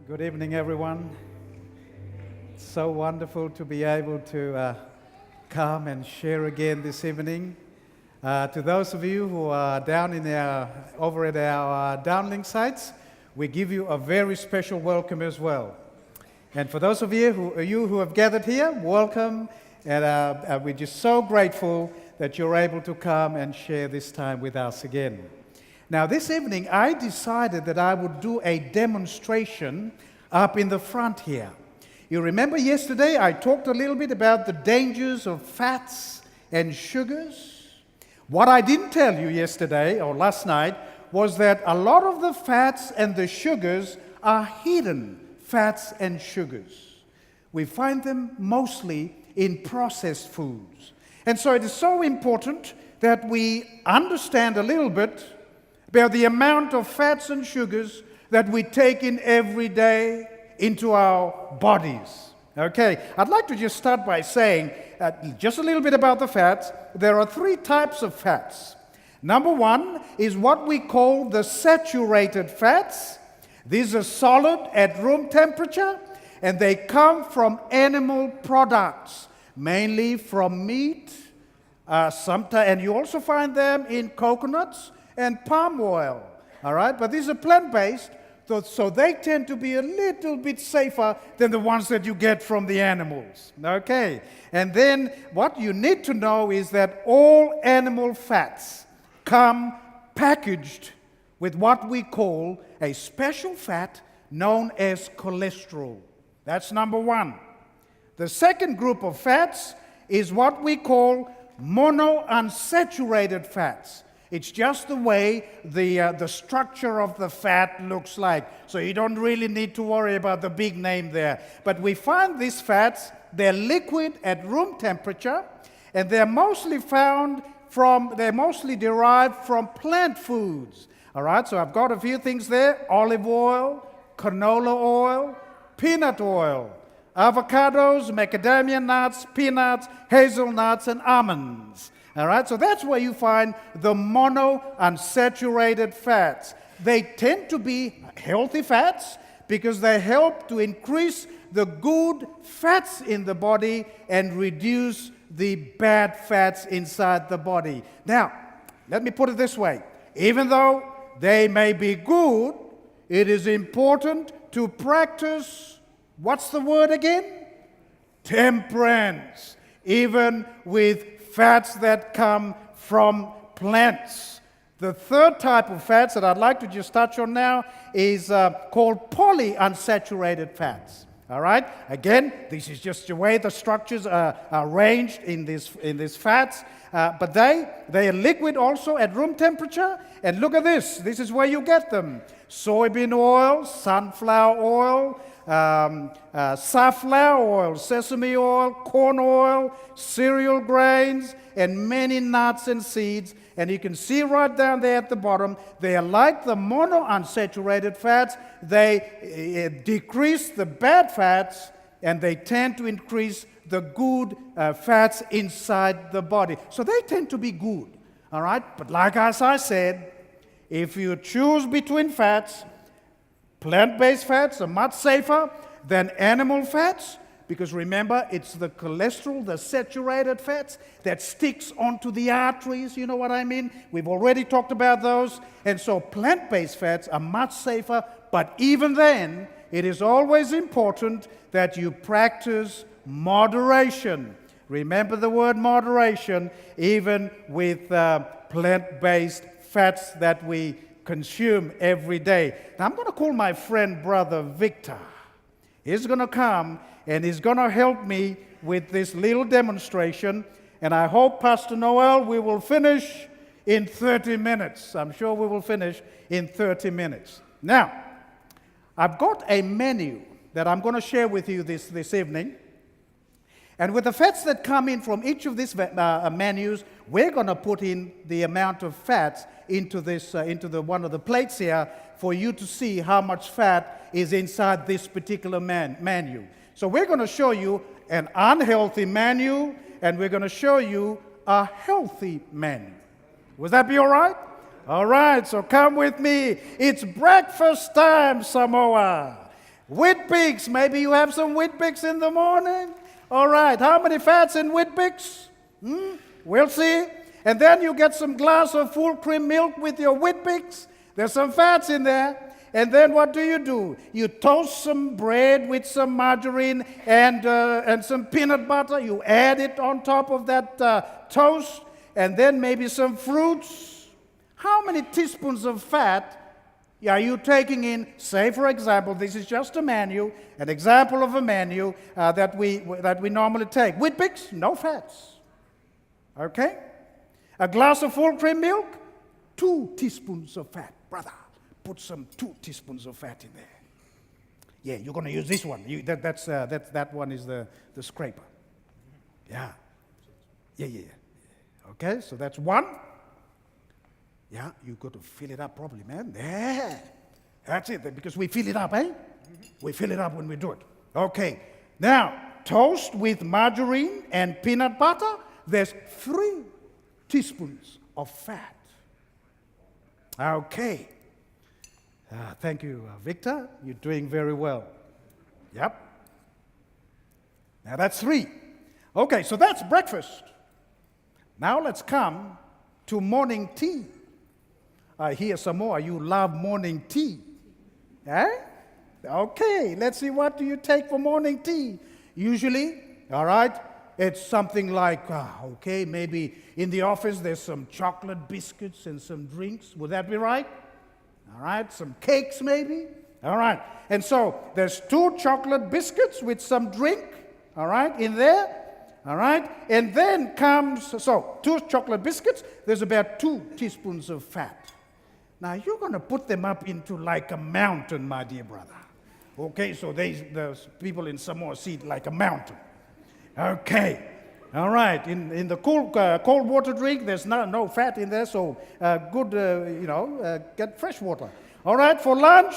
Good evening, everyone. It's so wonderful to be able to come and share again this evening. To those of you who are down over at our downlink sites, we give you a very special welcome as well. And for those of you who have gathered here, welcome. And we're just so grateful that you're able to come and share this time with us again. Now, this evening, I decided that I would do a demonstration up in the front here. You remember yesterday I talked a little bit about the dangers of fats and sugars? What I didn't tell you yesterday or last night was that a lot of the fats and the sugars are hidden fats and sugars. We find them mostly in processed foods. And so it is so important that we understand a little bit about the amount of fats and sugars that we take in every day into our bodies. Okay, I'd like to just start by saying just a little bit about the fats. There are three types of fats. Number one is what we call the saturated fats. These are solid at room temperature, and they come from animal products, mainly from meat, and you also find them in coconuts and palm oil, all right? But these are plant-based, so they tend to be a little bit safer than the ones that you get from the animals, okay? And then what you need to know is that all animal fats come packaged with what we call a special fat known as cholesterol. That's number one. The second group of fats is what we call monounsaturated fats. It's just the way the structure of the fat looks like. So you don't really need to worry about the big name there. But we find these fats, they're liquid at room temperature, and they're mostly derived from plant foods. All right, so I've got a few things there: olive oil, canola oil, peanut oil, avocados, macadamia nuts, peanuts, hazelnuts, and almonds. All right, so that's where you find the monounsaturated fats. They tend to be healthy fats because they help to increase the good fats in the body and reduce the bad fats inside the body. Now, let me put it this way. Even though they may be good, it is important to practice, what's the word again? Temperance, even with fats that come from plants. The third type of fats that I'd like to just touch on now is called polyunsaturated fats. All right? Again, this is just the way the structures are arranged in these fats. But they are liquid also at room temperature. And look at this. This is where you get them. Soybean oil, sunflower oil, safflower oil, sesame oil, corn oil, cereal grains, and many nuts and seeds. And you can see right down there at the bottom, they are like the monounsaturated fats. They decrease the bad fats, and they tend to increase the good fats inside the body. So they tend to be good, all right? But like as I said, if you choose between fats, plant-based fats are much safer than animal fats, because remember, it's the cholesterol, the saturated fats, that sticks onto the arteries, you know what I mean? We've already talked about those. And so plant-based fats are much safer, but even then, it is always important that you practice moderation. Remember the word moderation, even with plant-based fats that we consume every day. Now, I'm going to call my friend, Brother Victor. He's going to come and he's going to help me with this little demonstration. And I hope, Pastor Noel, we will finish in 30 minutes. I'm sure we will finish in 30 minutes. Now, I've got a menu that I'm going to share with you this evening. And with the fats that come in from each of these menus, we're going to put in the amount of fats into one of the plates here for you to see how much fat is inside this particular menu. So we're going to show you an unhealthy menu, and we're going to show you a healthy menu. Would that be all right? All right, so come with me. It's breakfast time, Samoa. Weet-Bix. Maybe you have some Weet-Bix in the morning. All right. How many fats in Weet-Bix? We'll see. And then you get some glass of full cream milk with your Weet-Bix. There's some fats in there. And then what do? You toast some bread with some margarine and some peanut butter. You add it on top of that toast. And then maybe some fruits. How many teaspoons of fat are you taking in? Say, for example, this is just a menu, an example of a menu that we normally take. Weet-Bix, no fats. Okay? A glass of full cream milk, 2 teaspoons of fat. Brother, put some 2 teaspoons of fat in there. Yeah, you're going to use this one. That one is the scraper. Yeah. Yeah. Okay, so that's 1. Yeah, you got to fill it up properly, man. There. That's it, because we fill it up, eh? We fill it up when we do it. Okay. Now, toast with margarine and peanut butter, there's 3 teaspoons of fat. Okay. Thank you, Victor. You're doing very well. Yep. Now that's 3. Okay, so that's breakfast. Now let's come to morning tea. I hear some more. You love morning tea. Eh? Okay, let's see, what do you take for morning tea? Usually, all right, it's something like, okay, maybe in the office there's some chocolate biscuits and some drinks. Would that be right? All right, some cakes maybe. All right, and so there's 2 chocolate biscuits with some drink, all right, in there. All right, and then comes, 2 chocolate biscuits, there's about 2 teaspoons of fat. Now, you're going to put them up into like a mountain, my dear brother. Okay, so the people in Samoa see it like a mountain. Okay, all right, in the cold water drink, there's no fat in there, so get fresh water. All right, for lunch,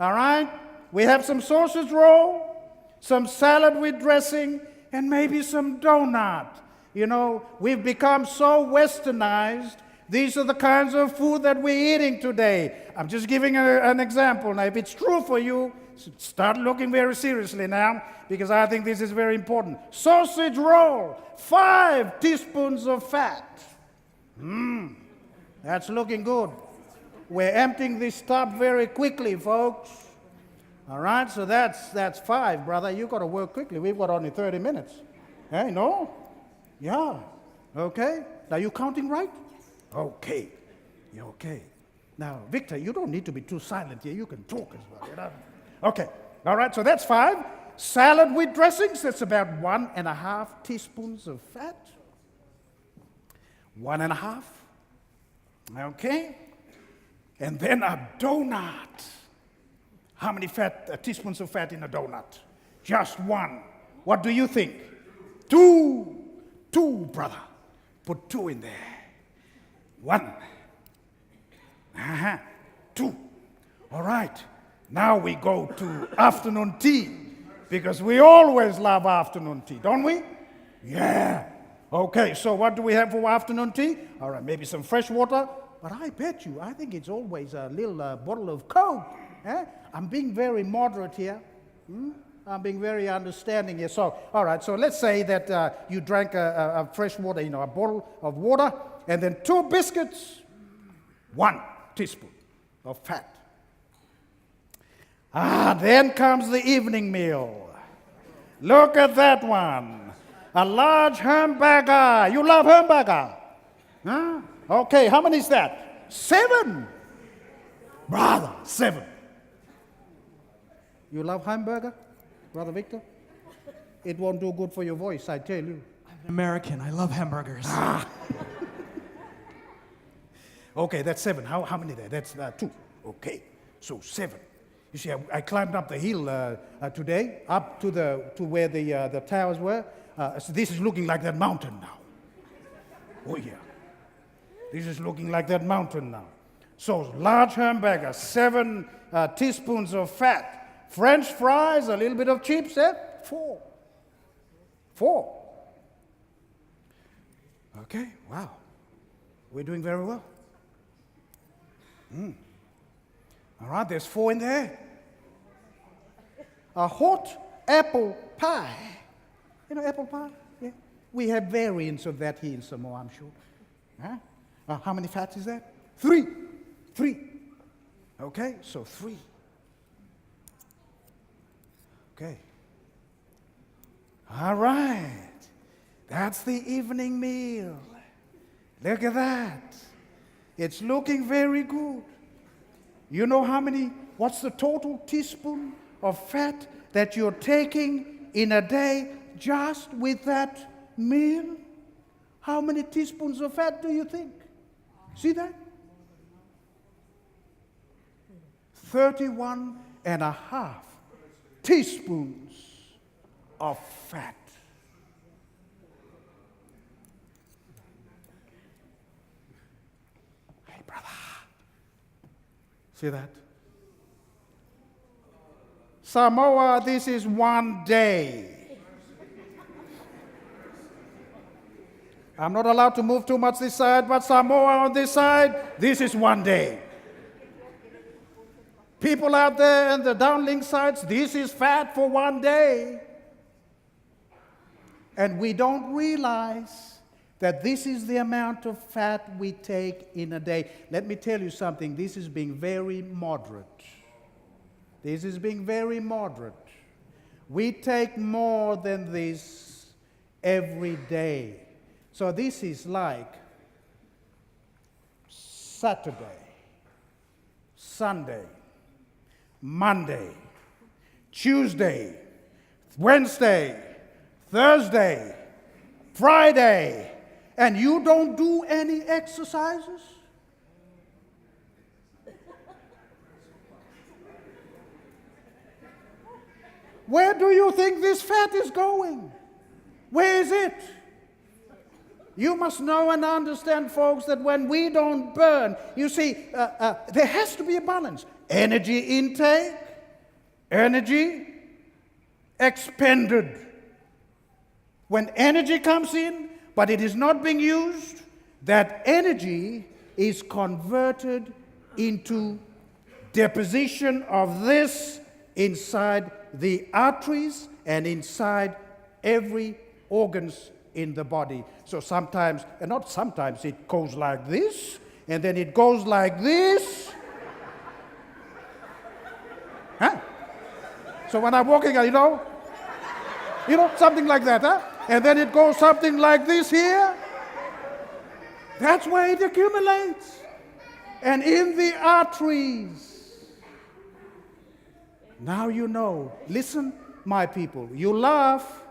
all right, we have some sausage roll, some salad with dressing, and maybe some donut. You know, we've become so westernized. These are the kinds of food that we're eating today. I'm just giving an example. Now, if it's true for you, start looking very seriously now, because I think this is very important. Sausage roll, 5 teaspoons of fat. That's looking good. We're emptying this tub very quickly, folks. All right, so that's 5, brother. You got to work quickly. We've got only 30 minutes. Hey, no? Yeah. Okay. Now, you counting right? Okay. You're okay. Now, Victor, you don't need to be too silent here. You can talk as well, you know? Okay. All right, so that's 5. Salad with dressings, that's about 1.5 teaspoons of fat. 1.5. Okay. And then a donut. How many teaspoons of fat in a donut? Just 1. What do you think? 2. 2, brother. Put 2 in there. 1. 2. All right. Now we go to afternoon tea, because we always love afternoon tea, don't we? Yeah. Okay, so what do we have for afternoon tea? All right, maybe some fresh water. But I bet you, I think it's always a little bottle of Coke. Eh? I'm being very moderate here. I'm being very understanding here. So, all right, so let's say that you drank a fresh water, a bottle of water, and then 2 biscuits, 1 teaspoon of fat. Then comes the evening meal. Look at that one. A large hamburger. You love hamburger? Huh? Okay, how many is that? 7. Brother, 7. You love hamburger, Brother Victor? It won't do good for your voice, I tell you. I'm an American. I love hamburgers. Okay, that's 7. How many there? That's 2. Okay, so 7. You see, I climbed up the hill today, up to where the towers were. So this is looking like that mountain now. Oh yeah, this is looking like that mountain now. So large hamburger, 7 teaspoons of fat, French fries, a little bit of chips, 4. 4. Okay, wow, we're doing very well. All right, there's 4 in there. a hot apple pie. You know apple pie? Yeah. We have variants of that here in Samoa, I'm sure. Huh? How many fats is that? 3. 3. Okay, so 3. Okay. All right. That's the evening meal. Look at that. It's looking very good. You know what's the total teaspoon of fat that you're taking in a day just with that meal? How many teaspoons of fat do you think? See that? 31 and a half teaspoons of fat. Hey, brother. See that? Samoa, this is one day. I'm not allowed to move too much this side, but Samoa on this side, this is one day. People out there in the downlink sites, this is fat for one day. And we don't realize that this is the amount of fat we take in a day. Let me tell you something, this is being very moderate. This is being very moderate. We take more than this every day. So this is like Saturday, Sunday, Monday, Tuesday, Wednesday, Thursday, Friday, and you don't do any exercises? Where do you think this fat is going? Where is it? You must know and understand, folks, that when we don't burn, you see, there has to be a balance. Energy intake, energy expended. When energy comes in, but it is not being used, that energy is converted into deposition of this inside the arteries and inside every organs in the body. So sometimes, and not sometimes, it goes like this, and then it goes like this. Huh? So when I'm walking, you know, something like that, huh? And then it goes something like this here. That's where it accumulates. And in the arteries. Now you know. Listen, my people, you laugh,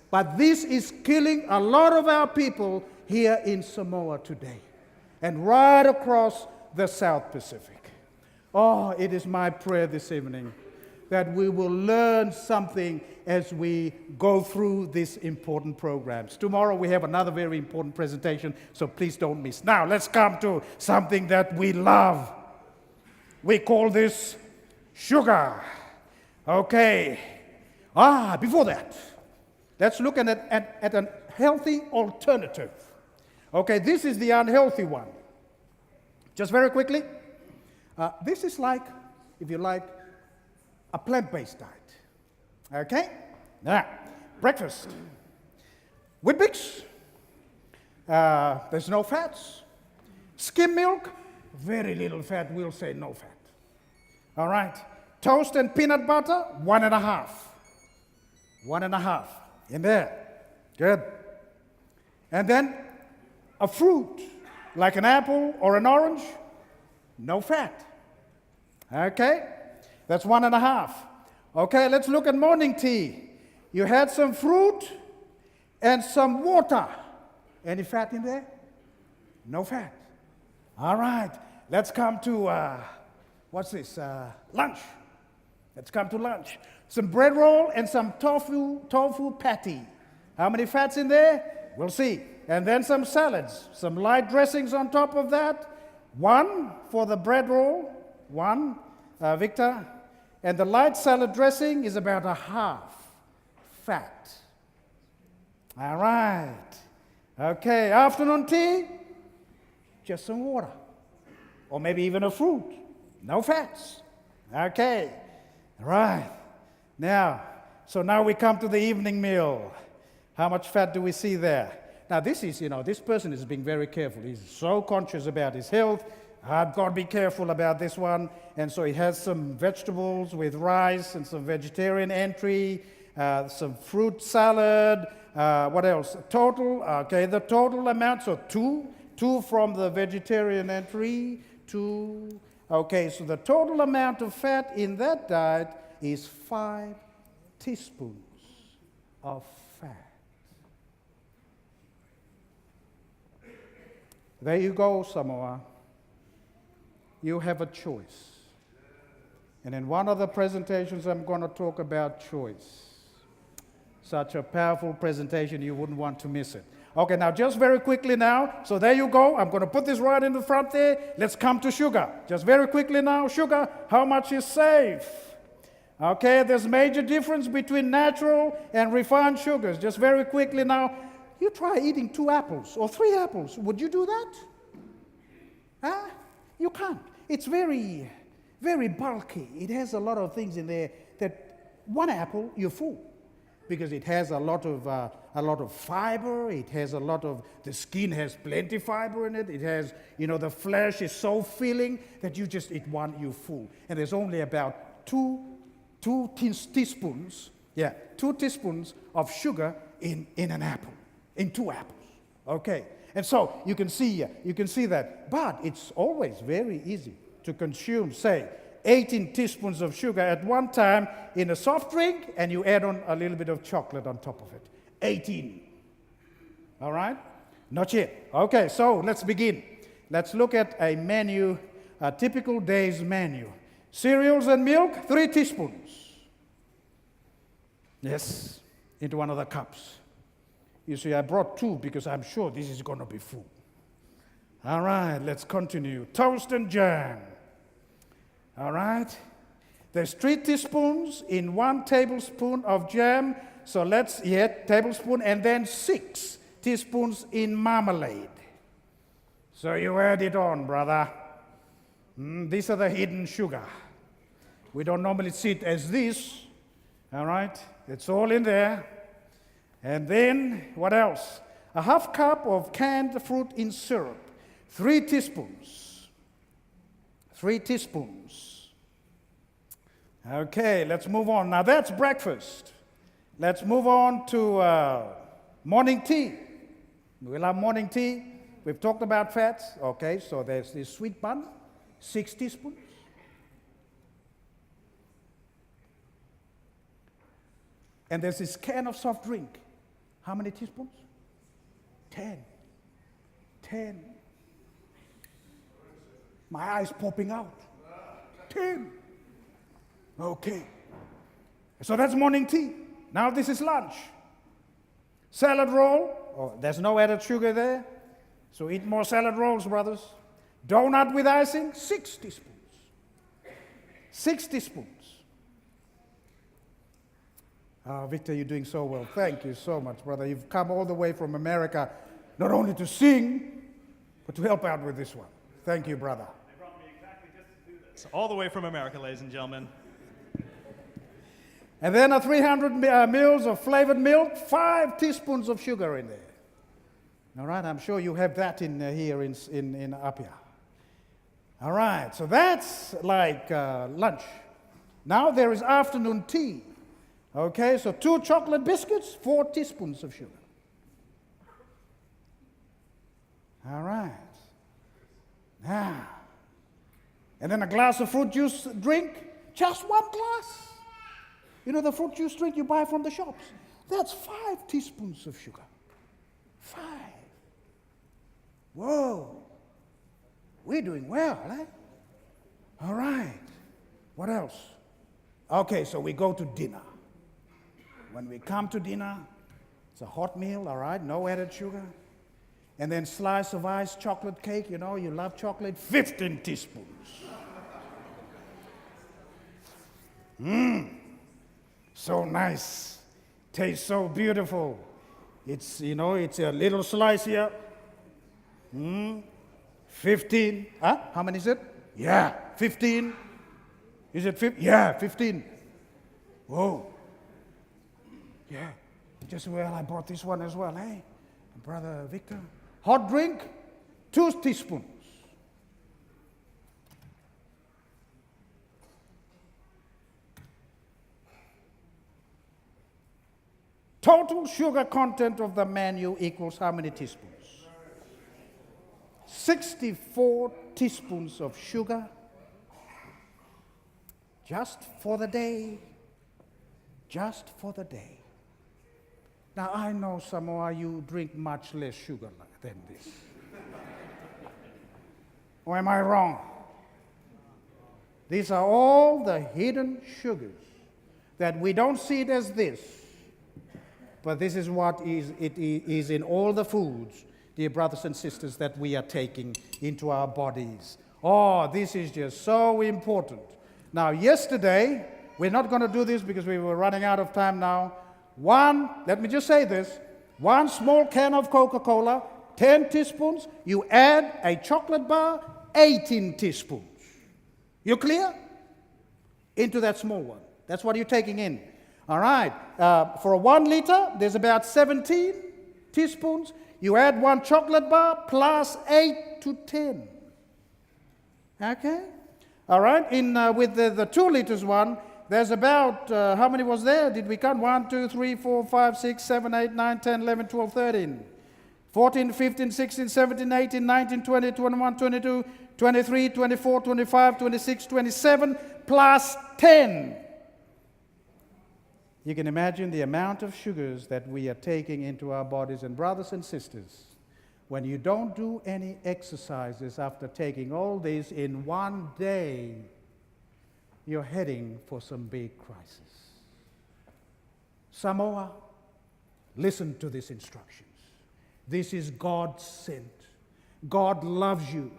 but this is killing a lot of our people here in Samoa today and right across the South Pacific. Oh, it is my prayer this evening that we will learn something as we go through these important programs. Tomorrow we have another very important presentation, so please don't miss. Now let's come to something that we love. We call this sugar. Okay. Before that, let's look at a healthy alternative. Okay, this is the unhealthy one. Just very quickly, this is like, if you like, a plant-based diet. Okay? Now, breakfast. Weet-Bix, there's no fats. Skim milk, very little fat, we'll say no fat. All right. Toast and peanut butter, 1.5. 1.5 in there. Good. And then a fruit, like an apple or an orange, no fat. Okay? That's 1.5. Okay, let's look at morning tea. You had some fruit and some water. Any fat in there? No fat. All right, let's come to, what's this? Lunch. Let's come to lunch. Some bread roll and some tofu patty. How many fats in there? We'll see. And then some salads, some light dressings on top of that. 1 for the bread roll, 1, Victor. And the light salad dressing is about 1/2 fat. All right. Okay, afternoon tea, just some water. Or maybe even a fruit. No fats. Okay. Right. Now, so now we come to the evening meal. How much fat do we see there? Now, this person is being very careful. He's so conscious about his health. I've got to be careful about this one. And so he has some vegetables with rice and some vegetarian entry, some fruit salad. What else? The total amount, so two from the vegetarian entry, two. Okay, so the total amount of fat in that diet is 5 teaspoons of fat. There you go, Samoa. You have a choice. And in one of the presentations, I'm going to talk about choice. Such a powerful presentation, you wouldn't want to miss it. Okay, now just very quickly now. So there you go. I'm going to put this right in the front there. Let's come to sugar. Just very quickly now. Sugar, how much is safe? Okay, there's major difference between natural and refined sugars. Just very quickly now. You try eating 2 apples or 3 apples. Would you do that? Huh? You can't. It's very, very bulky. It has a lot of things in there that 1 apple, you're full. Because it has a lot of fiber. It has the skin has plenty fiber in it. It has, the flesh is so filling that you just eat one, you're full. And there's only about 2 teaspoons of sugar in an apple, in 2 apples. Okay, and so you can see that. But it's always very easy to consume, say, 18 teaspoons of sugar at one time in a soft drink, and you add on a little bit of chocolate on top of it. 18. All right? Not yet. Okay, so let's begin. Let's look at a menu, a typical day's menu. Cereals and milk, 3 teaspoons. Yes, into one of the cups. You see, I brought 2 because I'm sure this is going to be full. All right, let's continue. Toast and jam. All right? There's 3 teaspoons in 1 tablespoon of jam. So tablespoon, and then 6 teaspoons in marmalade. So you add it on, brother. These are the hidden sugar. We don't normally see it as this. All right? It's all in there. And then, what else? A half cup of canned fruit in syrup. 3 teaspoons. 3 teaspoons. Okay, let's move on. Now that's breakfast. Let's move on to morning tea. We love morning tea. We've talked about fats. Okay, so there's this sweet bun, 6 teaspoons. And there's this can of soft drink. How many teaspoons? 10. 10. My eyes popping out. 10. Okay. So that's morning tea. Now this is lunch. Salad roll. Oh, there's no added sugar there. So eat more salad rolls, brothers. Donut with icing, 6 teaspoons. 6 teaspoons. Victor, you're doing so well. Thank you so much, brother. You've come all the way from America, not only to sing, but to help out with this one. Thank you, brother. They brought me exactly just to do this. All the way from America, ladies and gentlemen. And then a 300 mils of flavored milk, 5 teaspoons of sugar in there. All right, I'm sure you have that in here in Apia. All right, so that's like lunch. Now there is afternoon tea. Okay, so 2 chocolate biscuits, 4 teaspoons of sugar. All right. Now, and then a glass of fruit juice drink, just 1 glass. You know the fruit juice drink you buy from the shops? That's 5 teaspoons of sugar. 5. Whoa. We're doing well, eh? All right. What else? Okay, so we go to dinner. When we come to dinner, it's a hot meal, all right? No added sugar. And then slice of ice chocolate cake, you love chocolate, 15 teaspoons. So nice. Tastes so beautiful. It's a little slice here. 15. Huh? How many is it? Yeah, 15. Is it 15? Yeah, 15. Whoa. Yeah. Just well, I brought this one as well, hey? Brother Victor. Hot drink, 2 teaspoons. Total sugar content of the menu equals how many teaspoons? 64 teaspoons of sugar just for the day. Just for the day. Now, I know some of you drink much less sugar than this. Or am I wrong? These are all the hidden sugars that we don't see it as this. But this is what it is in all the foods, dear brothers and sisters, that we are taking into our bodies. Oh, this is just so important. Now, yesterday, we're not going to do this because we were running out of time now. Let me just say this, 1 small can of Coca-Cola, 10 teaspoons. You add a chocolate bar, 18 teaspoons. You clear? Into that small one. That's what you're taking in. All right, for a 1 liter, there's about 17 teaspoons. You add 1 chocolate bar plus 8 to 10. Okay? All right, with the 2 liters one, there's about, how many was there? Did we count? 1, 2, 3, 4, 5, 6, 7, 8, 9, 10, 11, 12, 13. 14, 15, 16, 17, 18, 19, 20, 21, 22, 23, 24, 25, 26, 27, plus 10. You can imagine the amount of sugars that we are taking into our bodies. And brothers and sisters, when you don't do any exercises after taking all this in one day, you're heading for some big crisis. Samoa, listen to these instructions. This is God sent. God loves you.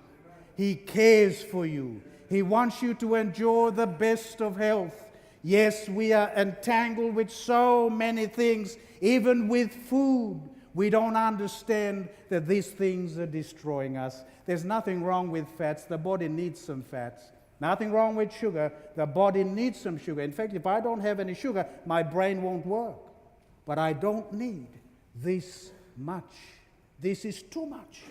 He cares for you. He wants you to enjoy the best of health. Yes, we are entangled with so many things, even with food. We don't understand that these things are destroying us. There's nothing wrong with fats. The body needs some fats. Nothing wrong with sugar. The body needs some sugar. In fact, if I don't have any sugar, my brain won't work. But I don't need this much. This is too much.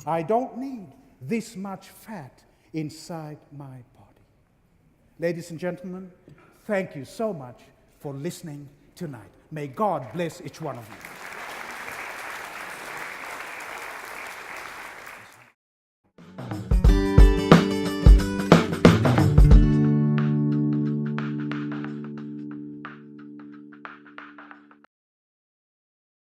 I don't need this much fat inside my body. Ladies and gentlemen, thank you so much for listening tonight. May God bless each one of you.